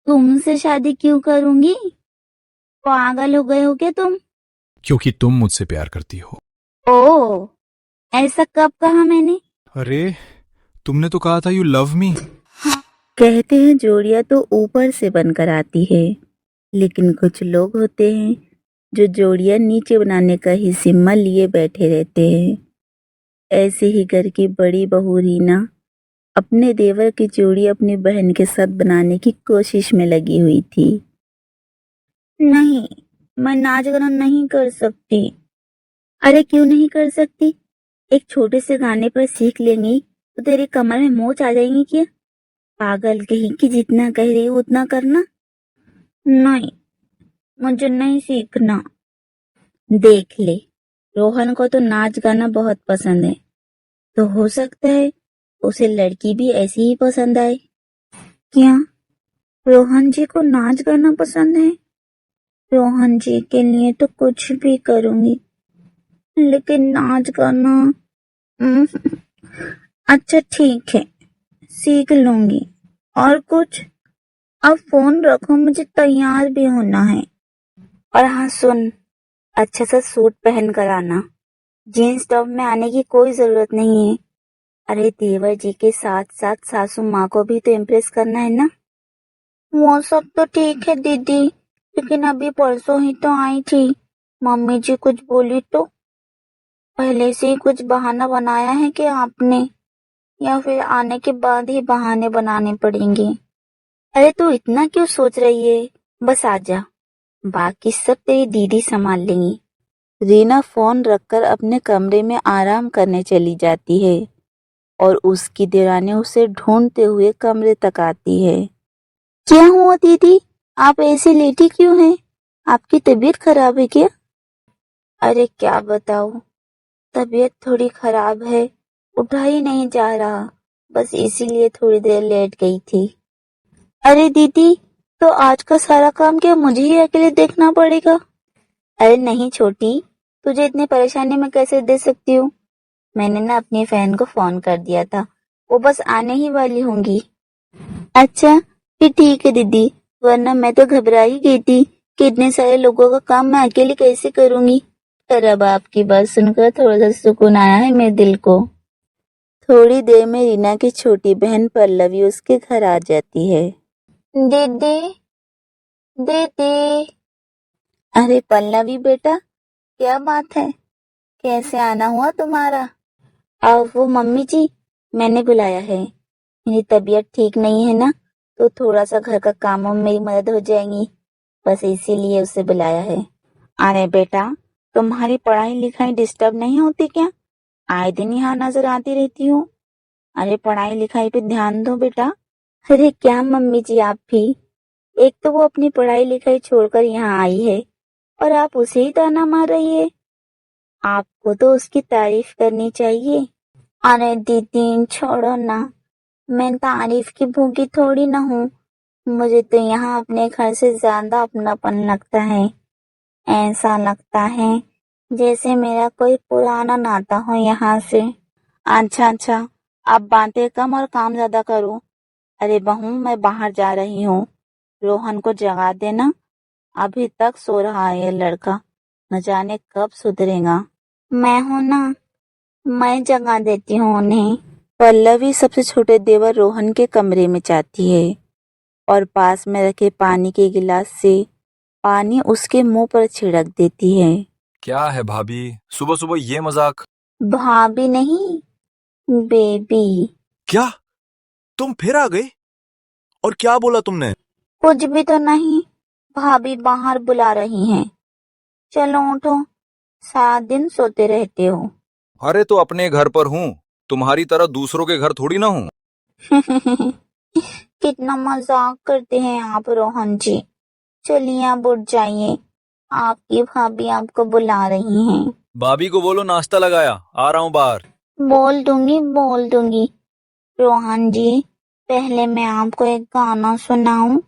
तुमसे शादी क्यों करूंगी? पागल हो गए हो क्या तुम? क्योंकि तुम मुझसे प्यार करती हो। ओ, ऐसा कब कहा मैंने? अरे, तुमने तो कहा था यू लव मी। कहते हैं जोड़ियां तो ऊपर से बनकर आती है, लेकिन कुछ लोग होते हैं जो जोड़ियां नीचे बनाने का ही जिम्मा लिए बैठे रहते हैं। ऐसे ही घर की बड़ी बहू रीना अपने देवर की जोड़ी अपनी बहन के साथ बनाने की कोशिश में लगी हुई थी। नहीं, मैं नाच गाना नहीं कर सकती। अरे क्यों नहीं कर सकती? एक छोटे से गाने पर सीख लेंगी तो तेरी कमर में मोच आ जाएंगी क्या? पागल कहीं कि जितना कह रही हो उतना करना। नहीं, मुझे नहीं सीखना। देख ले, रोहन को तो नाच गाना बहुत पसंद है, तो हो सकता है उसे लड़की भी ऐसी ही पसंद आए। क्या रोहन जी को नाच गाना पसंद है? रोहन जी के लिए तो कुछ भी करूंगी, लेकिन नाच गाना उम्म, अच्छा ठीक है, सीख लूंगी। और कुछ? अब फोन रखो, मुझे तैयार भी होना है। और हाँ सुन, अच्छा सा सूट पहन कर आना। जीन्स टॉप में आने की कोई जरूरत नहीं है। अरे देवर जी के साथ साथ सासू माँ को भी तो इम्प्रेस करना है ना। वो सब तो ठीक है दीदी, लेकिन अभी परसों ही तो आई थी। मम्मी जी कुछ बोली तो? पहले से ही कुछ बहाना बनाया है कि आपने, या फिर आने के बाद ही बहाने बनाने पड़ेंगे? अरे तू इतना क्यों सोच रही है? बस आजा, बाकी सब तेरी दीदी संभाल लेंगी। रीना फोन रखकर अपने कमरे में आराम करने चली जाती है और उसकी देवरानी उसे ढूंढते हुए कमरे तक आती है। क्या हुआ दीदी, आप ऐसे लेटी क्यों हैं? आपकी तबीयत खराब है क्या? अरे क्या बताऊं, तबीयत थोड़ी खराब है, उठा ही नहीं जा रहा, बस इसीलिए थोड़ी देर लेट गई थी। अरे दीदी, तो आज का सारा काम क्या मुझे ही अकेले देखना पड़ेगा? अरे नहीं छोटी, तुझे इतनी परेशानी में कैसे दे सकती हूँ? मैंने ना अपनी बहन को फोन कर दिया था, वो बस आने ही वाली होंगी। अच्छा, फिर ठीक है दीदी, वरना मैं तो घबरा ही गई थी कि इतने सारे लोगों का काम मैं अकेले कैसे करूंगी। पर अब आपकी बात सुनकर थोड़ा सा सुकून आया है मेरे दिल को। थोड़ी देर में रीना की छोटी बहन पल्लवी उसके घर आ जाती है। दीदी, दीदी। अरे पल्लवी बेटा, क्या बात है, कैसे आना हुआ तुम्हारा? अब वो मम्मी जी, मैंने बुलाया है, मेरी तबीयत ठीक नहीं है ना, तो थोड़ा सा घर का काम में मेरी मदद हो जाएगी, बस इसीलिए उसे बुलाया है। अरे बेटा, तुम्हारी पढ़ाई लिखाई डिस्टर्ब नहीं होती क्या? आए दिन यहाँ नजर आती रहती हूँ। अरे पढ़ाई लिखाई पे ध्यान दो बेटा। अरे क्या मम्मी जी आप भी, एक तो वो अपनी पढ़ाई लिखाई छोड़कर यहाँ आई है और आप उसे ही ताना मार रही है। आपको तो उसकी तारीफ करनी चाहिए। अरे दीदी छोड़ो ना, मैं तारीफ की भूखी थोड़ी ना हूँ, मुझे तो यहाँ अपने घर से ज्यादा अपनापन लगता है। ऐसा लगता है जैसे मेरा कोई पुराना नाता हो यहाँ से। अच्छा अच्छा, अब बातें कम और काम ज्यादा करो। अरे बहू, मैं बाहर जा रही हूँ, रोहन को जगा देना, अभी तक सो रहा है ये लड़का, न जाने कब सुधरेगा। मैं हूँ ना, मैं जगा देती हूँ उन्हें। पल्लवी सबसे छोटे देवर रोहन के कमरे में जाती है और पास में रखे पानी के गिलास से पानी उसके मुंह पर छिड़क देती है। क्या है भाभी, सुबह सुबह ये मजाक? भाभी नहीं, बेबी। क्या? तुम फिर आ गए? और क्या बोला तुमने? कुछ भी तो नहीं, भाभी बाहर बुला रही हैं। चलो उठो, सारा दिन सोते रहते हो। अरे तो अपने घर पर हूँ, तुम्हारी तरह दूसरों के घर थोड़ी ना हूँ। कितना मजाक करते हैं आप रोहन जी। चलिए आप उठ जाइए, आपकी भाभी आपको बुला रही हैं। भाभी को बोलो नाश्ता लगाया, आ रहा हूँ बाहर। बोल दूंगी बोल दूंगी। रोहन जी, पहले मैं आपको एक गाना सुनाऊं?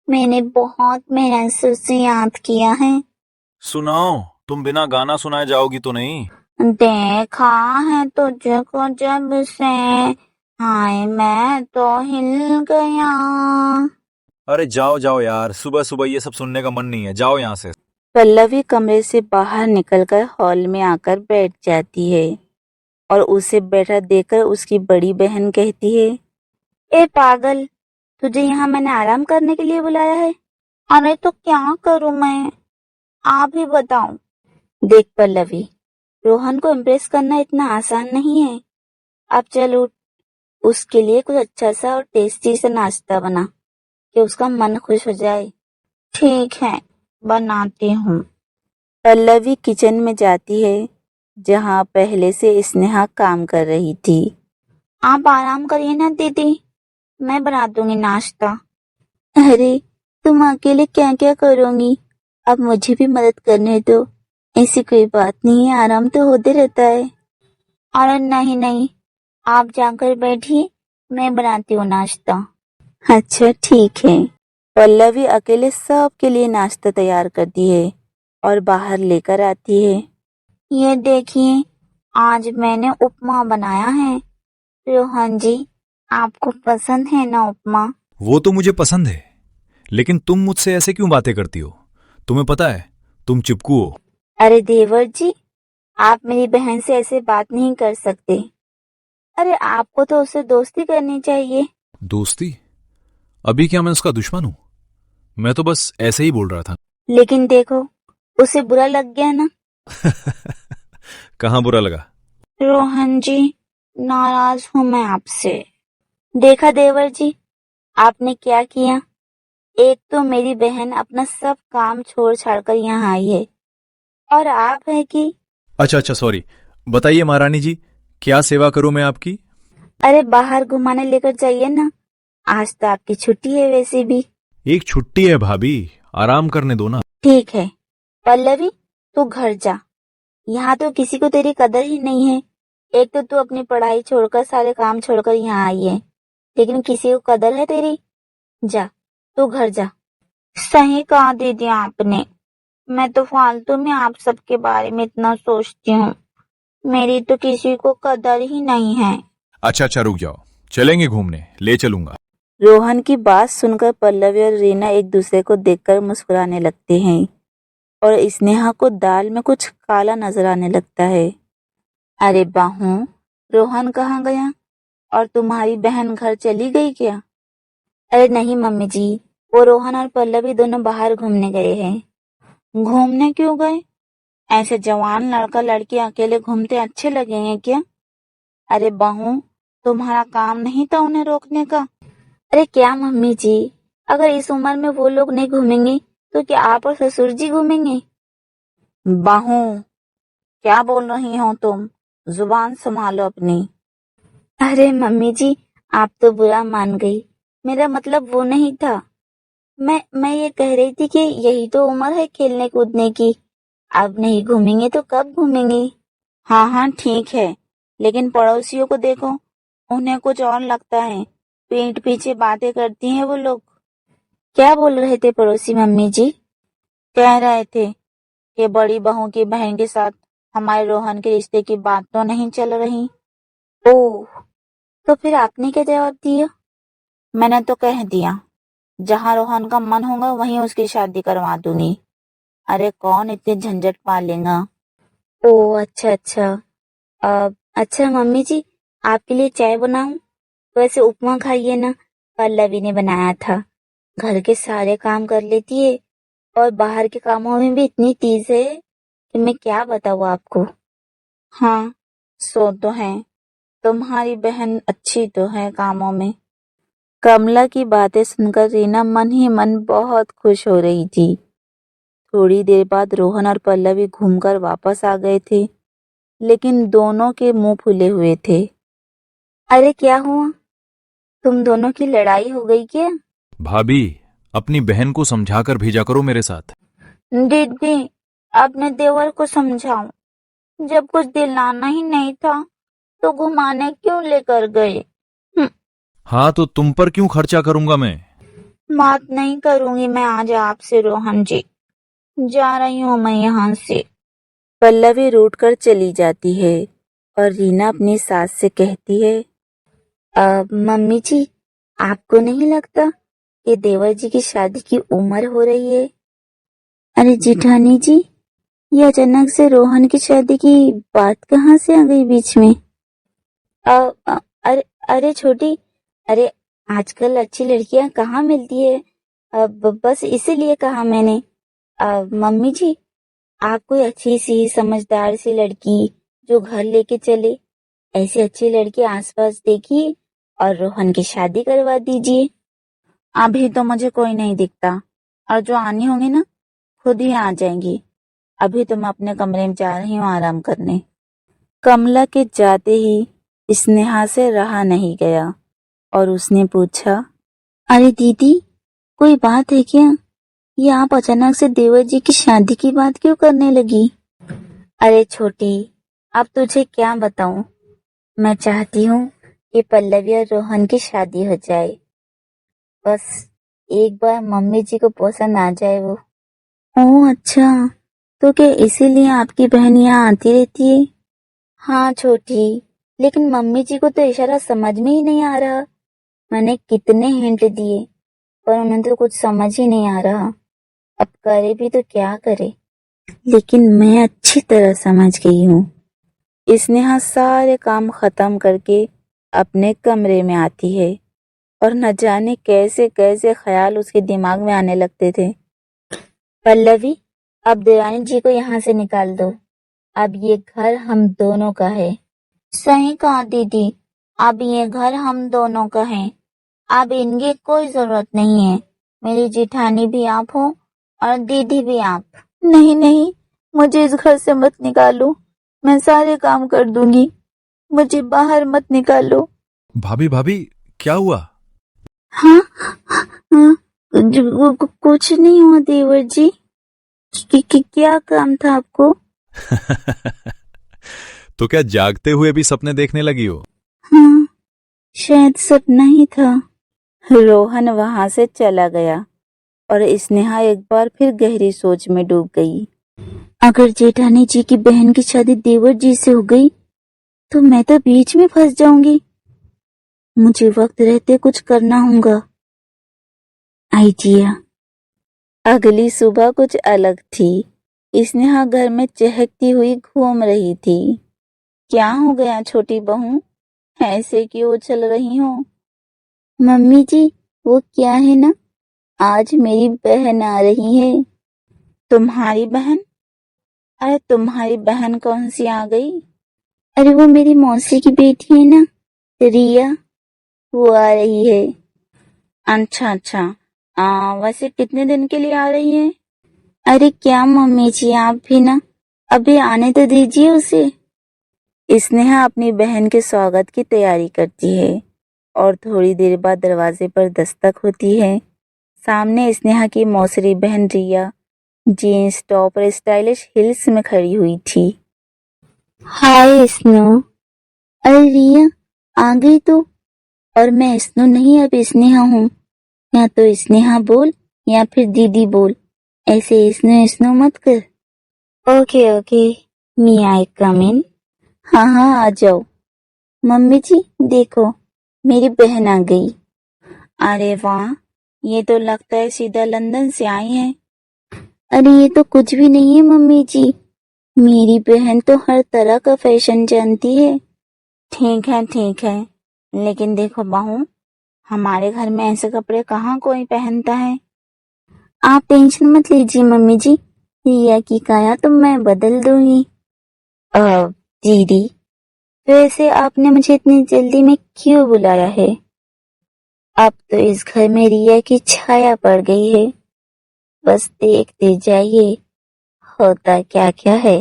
मैंने बहुत मेहनत से उसे याद किया है। सुनाओ, तुम बिना गाना सुनाए जाओगी तो नहीं? देखा है तुझको जब से, हाय मैं तो हिल गया। अरे जाओ जाओ यार, सुबह सुबह ये सब सुनने का मन नहीं है, जाओ यहाँ से। पल्लवी कमरे से बाहर निकलकर हॉल में आकर बैठ जाती है और उसे बैठा देखकर उसकी बड़ी बहन कहती है, ए पागल, तुझे यहाँ मैंने आराम करने के लिए बुलाया है? अरे तो क्या करूं मैं, आप ही बताओ। देख पल्लवी, रोहन को इम्प्रेस करना इतना आसान नहीं है। अब चल उठ, उसके लिए कुछ अच्छा सा और टेस्टी सा नाश्ता बना कि उसका मन खुश हो जाए। ठीक है, बनाती हूँ। पल्लवी किचन में जाती है जहाँ पहले से स्नेहा काम कर रही थी। आप आराम करिए ना दीदी, मैं बना दूंगी नाश्ता। अरे तुम अकेले क्या क्या करोगी, अब मुझे भी मदद करने दो। ऐसी कोई बात नहीं है, आराम तो होते रहता है। अरे नहीं नहीं, आप जाकर बैठिए, मैं बनाती हूँ नाश्ता। अच्छा ठीक है। पल्लवी अकेले सबके लिए नाश्ता तैयार करती है और बाहर लेकर आती है। ये देखिए, आज मैंने उपमा बनाया है। रोहन जी, आपको पसंद है ना उपमा? वो तो मुझे पसंद है, लेकिन तुम मुझसे ऐसे क्यों बातें करती हो? तुम्हें पता है तुम चिपकू हो। अरे देवर जी, आप मेरी बहन से ऐसे बात नहीं कर सकते। अरे आपको तो उससे दोस्ती करनी चाहिए। दोस्ती? अभी क्या मैं उसका दुश्मन हूं? मैं तो बस ऐसे ही बोल रहा था। लेकिन देखो, उसे बुरा लग गया ना। कहाँ बुरा लगा? रोहन जी, नाराज हूँ मैं आपसे। देखा देवर जी, आपने क्या किया। एक तो मेरी बहन अपना सब काम छोड़ छाड़ कर यहाँ आई है, और आप है कि अच्छा अच्छा, सॉरी। बताइए महारानी जी, क्या सेवा करूं मैं आपकी? अरे बाहर घुमाने लेकर जाइए ना, आज तो आपकी छुट्टी है वैसे भी। एक छुट्टी है भाभी, आराम करने दो ना। ठीक है पल्लवी, तू घर जा। यहाँ तो किसी को तेरी कदर ही नहीं है। एक तो तू अपनी पढ़ाई छोड़कर सारे काम छोड़कर यहाँ आई है, लेकिन किसी को कदर है तेरी? जा, तू घर जा। सही कहा दीदी आपने, मैं तो फालतू में आप सबके बारे में इतना सोचती हूँ। मेरी तो किसी को कदर ही नहीं है। अच्छा अच्छा, रुक जाओ, चलेंगे घूमने, ले चलूंगा। रोहन की बात सुनकर पल्लवी और रीना एक दूसरे को देखकर मुस्कुराने लगते हैं और स्नेहा को दाल में कुछ काला नजर आने लगता है। अरे बाहू, रोहन कहाँ गया? और तुम्हारी बहन घर चली गई क्या? अरे नहीं मम्मी जी, वो रोहन और पल्लवी दोनों बाहर घूमने गए हैं। घूमने क्यों गए? ऐसे जवान लड़का लड़की अकेले घूमते अच्छे लगेंगे क्या? अरे बहू, तुम्हारा काम नहीं था उन्हें रोकने का? अरे क्या मम्मी जी, अगर इस उम्र में वो लोग नहीं घूमेंगे तो क्या आप और ससुर जी घूमेंगे? बहू, क्या बोल रही हो तुम? जुबान संभालो अपनी। अरे मम्मी जी, आप तो बुरा मान गई, मेरा मतलब वो नहीं था। मैं ये कह रही थी कि यही तो उम्र है खेलने कूदने की। अब नहीं घूमेंगे तो कब घूमेंगे? हाँ हाँ ठीक है, लेकिन पड़ोसियों को देखो, उन्हें कुछ और लगता है। पीठ पीछे बातें करती हैं वो लोग। क्या बोल रहे थे पड़ोसी मम्मी जी? कह रहे थे कि बड़ी बहू की बहन के साथ हमारे रोहन के रिश्ते की बात तो नहीं चल रही। ओह, तो फिर आपने क्या जवाब दिया? मैंने तो कह दिया, जहाँ रोहन का मन होगा वहीं उसकी शादी करवा दूंगी। अरे कौन इतने झंझट पालेगा। ओह अच्छा अच्छा। अच्छा मम्मी जी, आपके लिए चाय बनाऊं? वैसे उपमा खाइए ना, पल्लवी ने बनाया था। घर के सारे काम कर लेती है और बाहर के कामों में भी इतनी तेज है कि मैं क्या बताऊँ आपको। हाँ, सो तो है, तुम्हारी बहन अच्छी तो है कामों में। कमला की बातें सुनकर रीना मन ही मन बहुत खुश हो रही थी। थोड़ी देर बाद रोहन और पल्लवी घूमकर वापस आ गए थे, लेकिन दोनों के मुंह फुले हुए थे। अरे क्या हुआ, तुम दोनों की लड़ाई हो गई क्या? भाभी, अपनी बहन को समझाकर भेजा करो मेरे साथ। दीदी, अपने देवर को समझाऊं, जब कुछ दिलाना ही नहीं था तो घुमाने क्यों लेकर गए? हाँ तो तुम पर क्यों खर्चा करूंगा मैं? बात नहीं करूंगी मैं आज आपसे रोहन जी, जा रही हूँ मैं यहाँ से। पल्लवी रूठ कर चली जाती है और रीना अपनी सास से कहती है, मम्मी जी, आपको नहीं लगता कि देवर जी की शादी की उम्र हो रही है। अरे जेठानी जी, ये अचानक से रोहन की शादी की बात कहाँ से आ गई बीच में? अ, अ, अरे अरे छोटी, अरे आजकल अच्छी लड़कियां कहाँ मिलती है? बस इसीलिए कहा मैंने। मम्मी जी, आप कोई अच्छी सी समझदार सी लड़की जो घर लेके चले, ऐसी अच्छी लड़की आसपास देखिए और रोहन की शादी करवा दीजिए। अभी तो मुझे कोई नहीं दिखता, और जो आनी होंगी ना खुद ही आ जाएंगी। अभी तो मैं अपने कमरे में जा रही हूँ आराम करने। कमला के जाते ही स्नेहा से रहा नहीं गया और उसने पूछा, अरे दीदी, कोई बात है क्या? ये आप अचानक से देवर जी की शादी की बात क्यों करने लगी? अरे छोटी, अब तुझे क्या बताऊं? मैं चाहती हूँ कि पल्लवी और रोहन की शादी हो जाए। बस एक बार मम्मी जी को पसंद आ जाए वो। ओह अच्छा, तो क्या इसीलिए आपकी बहन यहाँ आती रहती है? हाँ छोटी, लेकिन मम्मी जी को तो इशारा समझ में ही नहीं आ रहा। मैंने कितने हिंट दिए पर उन्हें तो कुछ समझ ही नहीं आ रहा। अब करे भी तो क्या करे? लेकिन मैं अच्छी तरह समझ गई हूँ। स्नेहा सारे काम खत्म करके अपने कमरे में आती है और न जाने कैसे कैसे ख्याल उसके दिमाग में आने लगते थे। पल्लवी, अब देवानी जी को यहाँ से निकाल दो। अब ये घर हम दोनों का है। सही कहा दीदी, अब ये घर हम दोनों का है। अब इनकी कोई जरूरत नहीं है। मेरी जेठानी भी आप हो और दीदी भी आप। नहीं नहीं, मुझे इस घर से मत निकालो। मैं सारे काम कर दूंगी। मुझे बाहर मत निकालो। भाभी भाभी, क्या हुआ? हाँ हाँ, कुछ नहीं हुआ देवर जी। क्या काम था आपको? तो क्या जागते हुए भी सपने देखने लगी हो? हाँ, शायद सपना ही था। रोहन वहां से चला गया और स्नेहा एक बार फिर गहरी सोच में डूब गई। अगर जेठानी जी की बहन की शादी देवर जी से हो गई तो मैं तो बीच में फंस जाऊंगी। मुझे वक्त रहते कुछ करना होगा। आइडिया। अगली सुबह कुछ अलग थी। स्नेहा घर में चहकती हुई घूम रही थी। क्या हो गया छोटी बहू, ऐसे क्यों उछल रही हो? मम्मी जी, वो क्या है ना, आज मेरी बहन आ रही है। तुम्हारी बहन? अरे तुम्हारी बहन कौन सी आ गई? अरे वो मेरी मौसी की बेटी है ना, रिया, वो आ रही है। अच्छा अच्छा, वैसे कितने दिन के लिए आ रही है? अरे क्या मम्मी जी, आप भी ना, अभी आने तो दीजिए उसे। स्नेहा अपनी बहन के स्वागत की तैयारी करती है और थोड़ी देर बाद दरवाजे पर दस्तक होती है। सामने स्नेहा की मौसरी बहन रिया जीन्स टॉप और स्टाइलिश हिल्स में खड़ी हुई थी। हाय स्नो। अरे रिया, आ गई तू? और मैं स्नो नहीं, अब स्नेहा हूँ। या तो स्नेहा बोल या फिर दीदी बोल, ऐसे स्नो स्नो मत कर। ओके ओके, मी आई कम इन। हाँ हाँ, आ जाओ। मम्मी जी देखो, मेरी बहन आ गई। अरे वाह, ये तो लगता है सीधा लंदन से आई है। अरे ये तो कुछ भी नहीं है मम्मी जी, मेरी बहन तो हर तरह का फैशन जानती है। ठीक है, लेकिन देखो बहू, हमारे घर में ऐसे कपड़े कहाँ कोई पहनता है। आप टेंशन मत लीजिए मम्मी जी, रिया की काया तो मैं बदल दूंगी। दीदी, वैसे आपने मुझे इतनी जल्दी में क्यों बुलाया है? अब तो इस घर में रिया की छाया पड़ गई है। बस देखते जाइए होता क्या क्या है।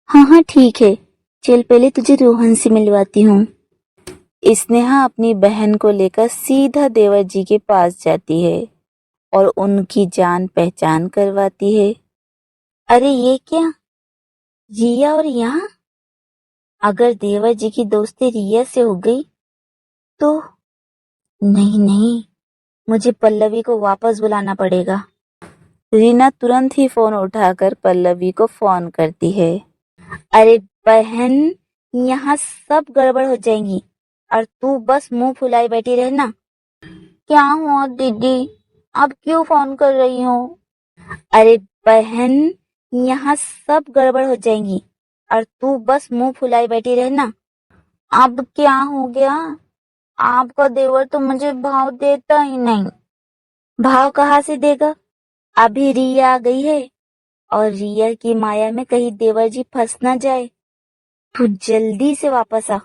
हाँ हाँ ठीक है, चल पहले तुझे रोहन से मिलवाती हूँ। स्नेहा अपनी बहन को लेकर सीधा देवर जी के पास जाती है और उनकी जान पहचान करवाती है। अरे ये क्या, रिया और यहाँ? अगर देवर जी की दोस्ती रिया से हो गई तो नहीं नहीं, मुझे पल्लवी को वापस बुलाना पड़ेगा। रीना तुरंत ही फोन उठाकर पल्लवी को फोन करती है। अरे बहन, यहाँ सब गड़बड़ हो जाएंगी और तू बस मुंह फुलाई बैठी रहना। क्या हुआ दीदी? अब क्यों फोन कर रही हो? अरे बहन, यहाँ सब गड़बड़ हो जाएंगी और तू बस मुंह फुलाई बैठी रहना। अब क्या हो गया? आपका देवर तो मुझे भाव देता ही नहीं। भाव कहाँ से देगा? अभी रिया आ गई है और रिया की माया में कहीं देवर जी फंस ना जाए। तू जल्दी से वापस आ।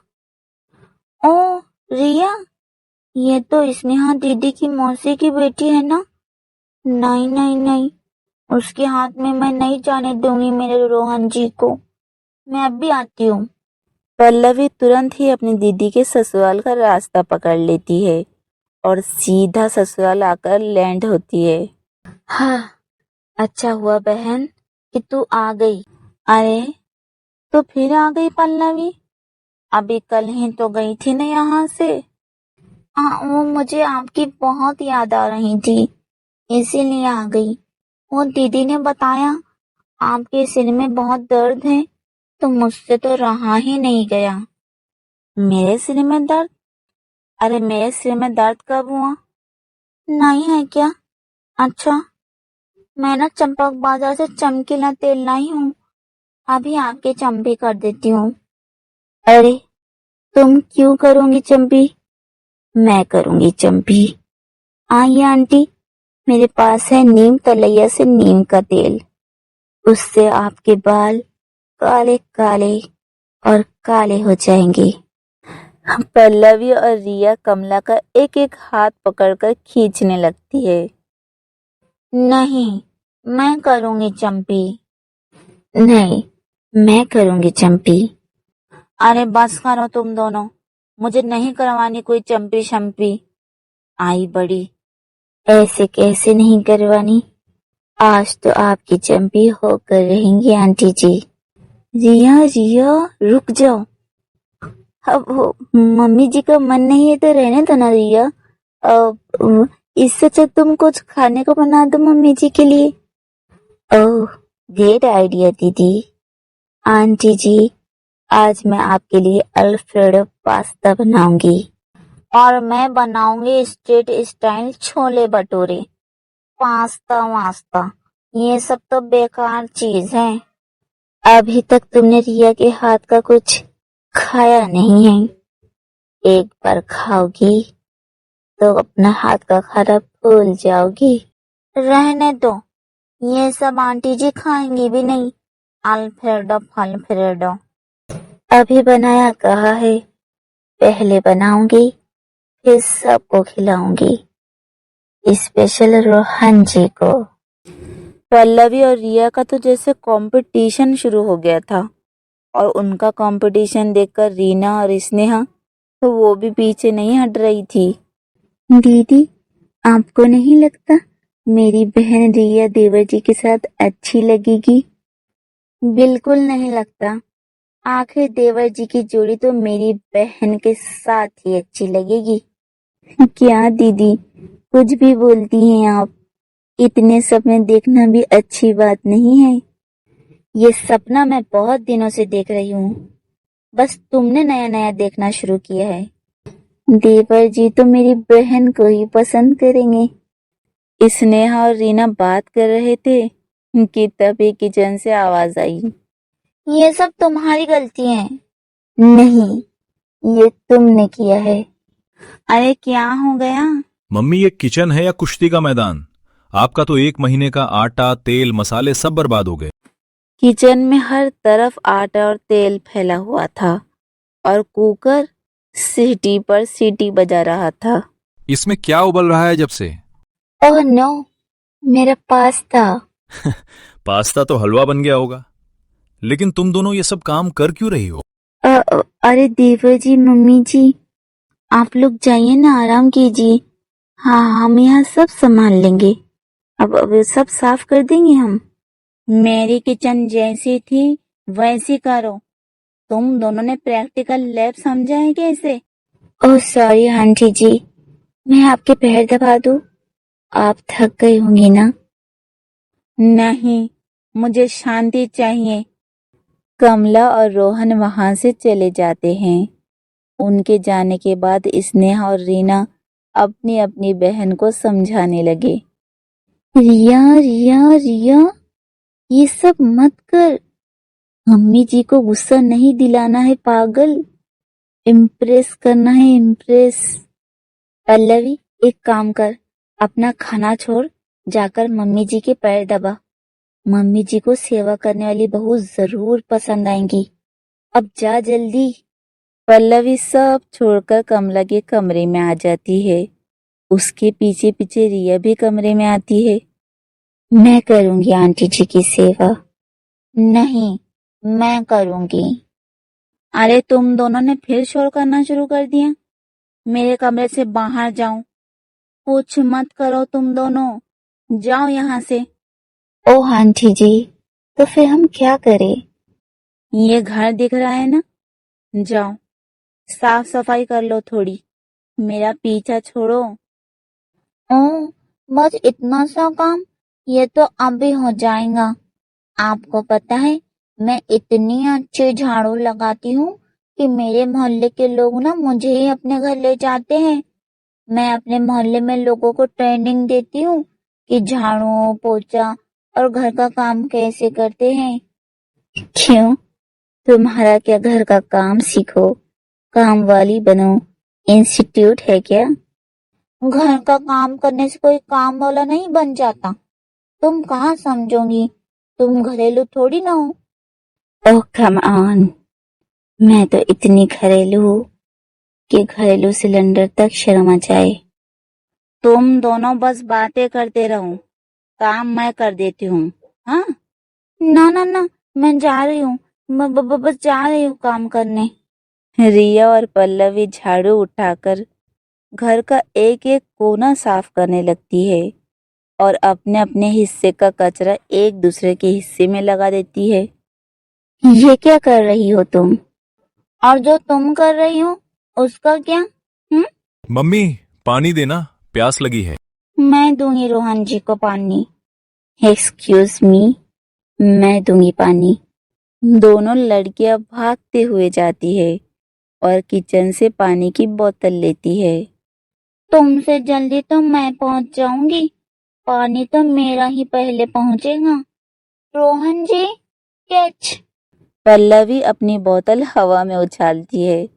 ओ रिया, ये तो स्नेहा दीदी की मौसी की बेटी है ना? नहीं नहीं नहीं, उसके हाथ में मैं नहीं जाने दूंगी मेरे रोहन जी को। मैं अब भी आती हूँ। पल्लवी तुरंत ही अपनी दीदी के ससुराल का रास्ता पकड़ लेती है और सीधा ससुराल आकर लैंड होती है। हाँ, अच्छा हुआ बहन कि तू आ गई। अरे, तो फिर आ गई पल्लवी? अभी कल ही तो गई थी ना यहाँ से। हाँ, वो मुझे आपकी बहुत याद आ रही थी, इसीलिए आ गई। वो दीदी ने बताया आपके सिर में बहुत दर्द है, तो मुझसे तो रहा ही नहीं गया। मेरे सिर में दर्द? अरे मेरे सिर में दर्द कब हुआ? नहीं है क्या? अच्छा, मैं ना चंपक बाजार से चमकीला तेल लाई हूँ, अभी आके चंपी कर देती हूँ। अरे, तुम क्यों करोगी चंपी? मैं करूंगी चंपी। आइए आंटी, मेरे पास है नीम तलैया से नीम का तेल। उससे आपके बाल काले काले और काले हो जाएंगे। पल्लवी और रिया कमला का एक एक हाथ पकड़कर खींचने लगती है। नहीं, मैं करूंगी चंपी। नहीं, मैं करूंगी चंपी। अरे बस करो तुम दोनों, मुझे नहीं करवानी कोई चंपी शंपी। आई बड़ी, ऐसे कैसे नहीं करवानी? आज तो आपकी चंपी होकर रहेंगी आंटी जी। रिया रिया, रुक जाओ। अब वो मम्मी जी का मन नहीं है तो रहने दो ना रिया। अब इससे अच्छा तुम कुछ खाने को बना दो मम्मी जी के लिए। ओह, ग्रेट आइडिया दीदी। आंटी जी, आज मैं आपके लिए अल्फ्रेडो पास्ता बनाऊंगी और मैं बनाऊंगी street style chole bhature. Pasta वास्ता ये सब तो बेकार चीज है। अभी तक तुमने रिया के हाथ का कुछ खाया नहीं है। एक बार खाओगी तो अपना हाथ का खाना भूल जाओगी। रहने दो, ये सब आंटी जी खाएंगी भी नहीं। अल्फ्रेडो फल्फ्रेडो अभी बनाया कहा है, पहले बनाऊंगी फिर सबको खिलाऊंगी, स्पेशल रोहन जी को। पल्लवी और रिया का तो जैसे कंपटीशन शुरू हो गया था और उनका कंपटीशन देखकर रीना और स्नेहा तो वो भी पीछे नहीं हट रही थी। दीदी, आपको नहीं लगता मेरी बहन रिया देवर जी के साथ अच्छी लगेगी? बिल्कुल नहीं लगता। आखिर देवर जी की जोड़ी तो मेरी बहन के साथ ही अच्छी लगेगी। क्या दीदी, कुछ भी बोलती हैं आप। इतने सपने देखना भी अच्छी बात नहीं है। ये सपना मैं बहुत दिनों से देख रही हूँ, बस तुमने नया नया देखना शुरू किया है। देवर जी तो मेरी बहन को ही पसंद करेंगे। स्नेहा और रीना बात कर रहे थे कि तभी किचन से आवाज आई। ये सब तुम्हारी गलती है। नहीं, ये तुमने किया है। अरे क्या हो गया? मम्मी, ये किचन है या कुश्ती का मैदान? आपका तो 1 महीने का आटा तेल मसाले सब बर्बाद हो गए। किचन में हर तरफ आटा और तेल फैला हुआ था और कुकर सीटी पर सीटी बजा रहा था। इसमें क्या उबल रहा है जब से? ओह नो, मेरा पास्ता। पास्ता तो हलवा बन गया होगा। लेकिन तुम दोनों ये सब काम कर क्यों रही हो? अरे देवर जी, मम्मी जी, आप लोग जाइए ना, आराम कीजिए। हाँ, हम यहाँ सब संभाल लेंगे। अब सब साफ कर देंगे हम। मेरी किचन जैसी थी वैसी करो। तुम दोनों ने प्रैक्टिकल लैब समझा है क्या इसे? ओह सॉरी आंटी जी, मैं आपके पैर दबा दूं? आप थक गई होंगी ना? नहीं, मुझे शांति चाहिए। कमला और रोहन वहां से चले जाते हैं। उनके जाने के बाद स्नेहा और रीना अपनी अपनी बहन को समझाने लगे। रिया रिया रिया, ये सब मत कर। मम्मी जी को गुस्सा नहीं दिलाना है पागल, इम्प्रेस करना है इम्प्रेस। पल्लवी, एक काम कर, अपना खाना छोड़ जाकर मम्मी जी के पैर दबा। मम्मी जी को सेवा करने वाली बहू जरूर पसंद आएंगी। अब जा जल्दी। पल्लवी सब छोड़कर कमला के कमरे में आ जाती है। उसके पीछे पीछे रिया भी कमरे में आती है। मैं करूंगी आंटी जी की सेवा। नहीं, मैं करूंगी। अरे तुम दोनों ने फिर शोर करना शुरू कर दिया। मेरे कमरे से बाहर जाओ। कुछ मत करो तुम दोनों, जाओ यहाँ से। ओह आंटी जी, तो फिर हम क्या करें? ये घर दिख रहा है ना, जाओ साफ सफाई कर लो थोड़ी। मेरा पीछा छोड़ो। ओह, बस इतना सा काम? ये तो अभी हो जाएगा। आपको पता है, मैं इतनी अच्छी झाड़ू लगाती हूँ कि मेरे मोहल्ले के लोग ना मुझे ही अपने घर ले जाते हैं। मैं अपने मोहल्ले में लोगों को ट्रेनिंग देती हूँ कि झाड़ू पोछा और घर का काम कैसे करते हैं। क्यों, तुम्हारा क्या घर का काम सीखो, काम वाली बनो, इंस्टीट्यूट है क्या? घर का काम करने से कोई काम वाला नहीं बन जाता। तुम कहाँ समझोगी, तुम घरेलू थोड़ी ना हो। ओह कम ऑन, मैं तो इतनी घरेलू हूँ कि घरेलू सिलेंडर तक शर्म आ जाए। तुम दोनों बस बातें करते रहो, काम मैं कर देती हूँ। हाँ, ना ना ना, मैं जा रही हूँ, बस जा रही हूँ काम करने। रिया और पल्लवी झाड़ू उठाकर घर का एक एक कोना साफ करने लगती है और अपने अपने हिस्से का कचरा एक दूसरे के हिस्से में लगा देती है। ये क्या कर रही हो तुम? और जो तुम कर रही हो उसका क्या? मम्मी, पानी देना, प्यास लगी है। मैं दूंगी रोहन जी को पानी। एक्सक्यूज मी, मैं दूंगी पानी। दोनों लड़कियां भागते हुए जाती है और किचन से पानी की बोतल लेती है। तुमसे जल्दी तो मैं पहुंच जाऊंगी, पानी तो मेरा ही पहले पहुंचेगा। रोहन जी, कैच। पल्लवी अपनी बोतल हवा में उछालती है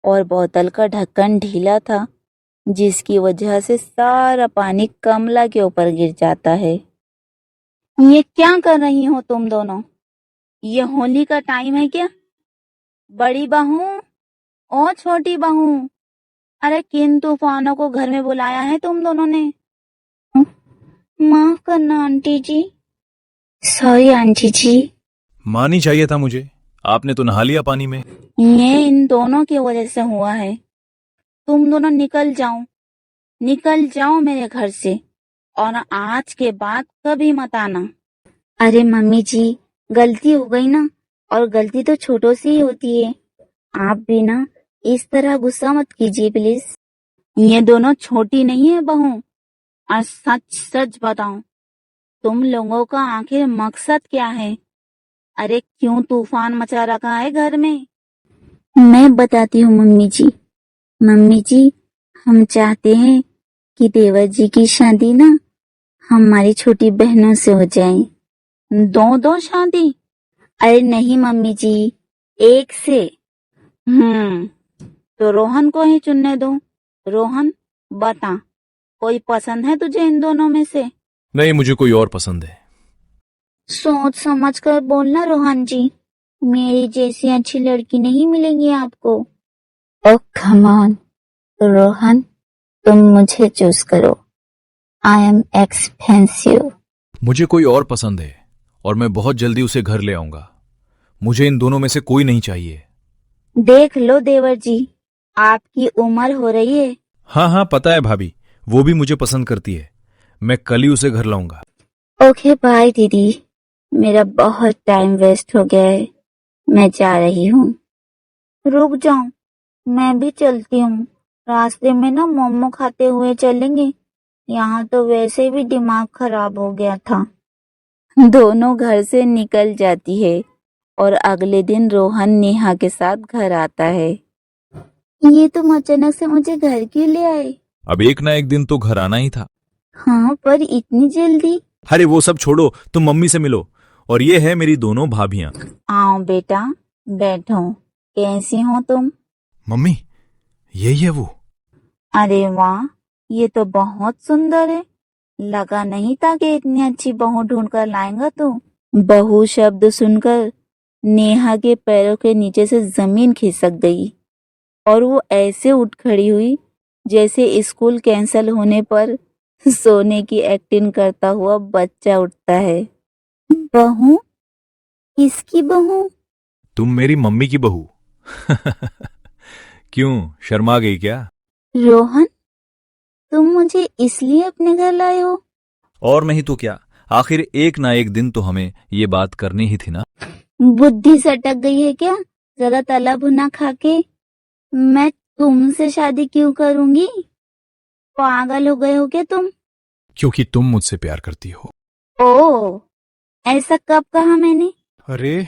और बोतल का ढक्कन ढीला था, जिसकी वजह से सारा पानी कमला के ऊपर गिर जाता है। ये क्या कर रही हो तुम दोनों? ये होली का टाइम है क्या? बड़ी बहू और छोटी बहू, अरे किन तूफानों को घर में बुलाया है तुम दोनों ने? माफ करना आंटी जी। सॉरी आंटी जी। मानी चाहिए था मुझे, आपने तो नहा लिया पानी में। ये इन दोनों की वजह से हुआ है। तुम दोनों निकल जाओ मेरे घर से, और आज के बाद कभी मत आना। अरे मम्मी जी, गलती हो गई ना, और गलती तो छोटों से ही होती है। आप भी ना इस तरह गुस्सा मत कीजिए प्लीज। ये दोनों छोटी नहीं है बहू, और सच सच बताओ, तुम लोगों का आखिर मकसद क्या है? अरे क्यों तूफान मचा रखा है घर में? मैं बताती हूँ मम्मी जी। मम्मी जी, हम चाहते हैं कि देवर जी की शादी ना हमारी छोटी बहनों से हो जाए। दो शादी? अरे नहीं मम्मी जी, एक से। तो रोहन को ही चुनने दो। रोहन, बता, कोई पसंद है तुझे इन दोनों में से? नहीं, मुझे कोई और पसंद है। सोच समझ कर बोलना रोहन जी, मेरी जैसी अच्छी लड़की नहीं मिलेगी आपको। ओह कम ऑन रोहन, तुम मुझे चूज करो। I am expensive. मुझे कोई और पसंद है और मैं बहुत जल्दी उसे घर ले आऊंगा। मुझे इन दोनों में से कोई नहीं चाहिए। देख लो देवर जी, आपकी उम्र हो रही है। हाँ हाँ, पता है भाभी, वो भी मुझे पसंद करती है। मैं कल ही उसे घर लाऊंगा। ओके बाय दीदी, मेरा बहुत टाइम वेस्ट हो गया है, मैं जा रही हूँ। रुक जाओ, मैं भी चलती हूँ। रास्ते में ना मोमो खाते हुए चलेंगे, यहाँ तो वैसे भी दिमाग खराब हो गया था। दोनों घर से निकल जाती है और अगले दिन रोहन नेहा के साथ घर आता है। ये तुम अचानक से मुझे घर क्यों ले आए? अब एक ना एक दिन तो घर आना ही था। हाँ, पर इतनी जल्दी? अरे वो सब छोड़ो, तुम मम्मी से मिलो। और ये है मेरी दोनों भाभियां। आओ बेटा, बैठो। कैसी हो तुम? मम्मी, यही है वो। अरे वाह, ये तो बहुत सुंदर है। लगा नहीं था कि इतनी अच्छी बहू ढूंढ कर लाएगा तू। बहू शब्द सुनकर नेहा के पैरों के नीचे से जमीन खिसक गई और वो ऐसे उठ खड़ी हुई जैसे स्कूल कैंसल होने पर सोने की एक्टिंग करता हुआ बच्चा उठता है। बहू? किसकी बहू? तुम मेरी मम्मी की बहू। क्यों, शर्मा गई क्या? रोहन, तुम मुझे इसलिए अपने घर लाए हो? और नहीं तो क्या, आखिर एक ना एक दिन तो हमें ये बात करनी ही थी ना। बुद्धि सटक गई है क्या? जरा तला भुना खा के। मैं तुमसे शादी क्यों करूंगी? पागल हो गए हो क्या तुम? क्योंकि तुम मुझसे प्यार करती हो। ओ, ऐसा कब कहा मैंने? अरे,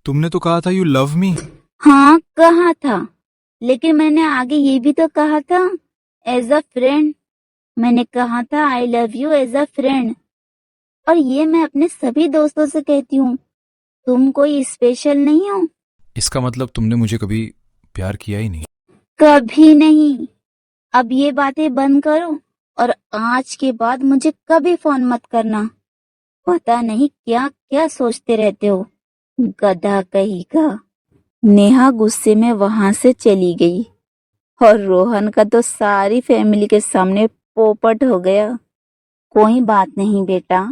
तुमने तो कहा था यू लव मी। हाँ, कहा था, लेकिन मैंने आगे ये भी तो कहा था, एज अ फ्रेंड। मैंने कहा था I love you as a friend. और ये मैं अपने सभी दोस्तों से कहती हूँ। तुम कोई स्पेशल नहीं हो। इसका मतलब तुमने मुझे कभी प्यार किया ही नहीं। कभी नहीं। अब ये बातें बंद करो और आज के बाद मुझे कभी फोन मत करना। पता नहीं क्या क्या सोचते रहते हो, गधा कहीं का। नेहा गुस्से में वहां से चली गई और रोहन का तो सारी फैमिली के सामने पोपट हो गया। कोई बात नहीं बेटा,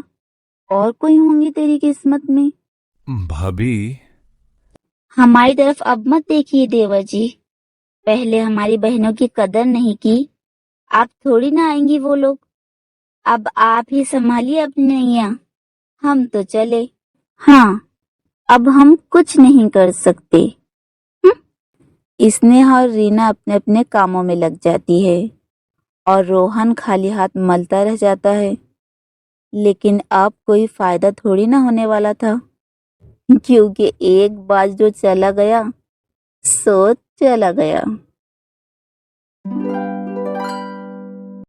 और कोई होंगी तेरी किस्मत में। भाभी, हमारी तरफ अब मत देखिए देवर जी। पहले हमारी बहनों की कदर नहीं की, आप थोड़ी ना आएंगी वो लोग। अब आप ही संभालिए अपनी नैया, हम तो चले। हाँ, अब हम कुछ नहीं कर सकते। स्नेहा और रीना अपने अपने कामों में लग जाती है और रोहन खाली हाथ मलता रह जाता है। लेकिन अब कोई फायदा थोड़ी ना होने वाला था, क्योंकि एक बार जो चला गया सो चला गया।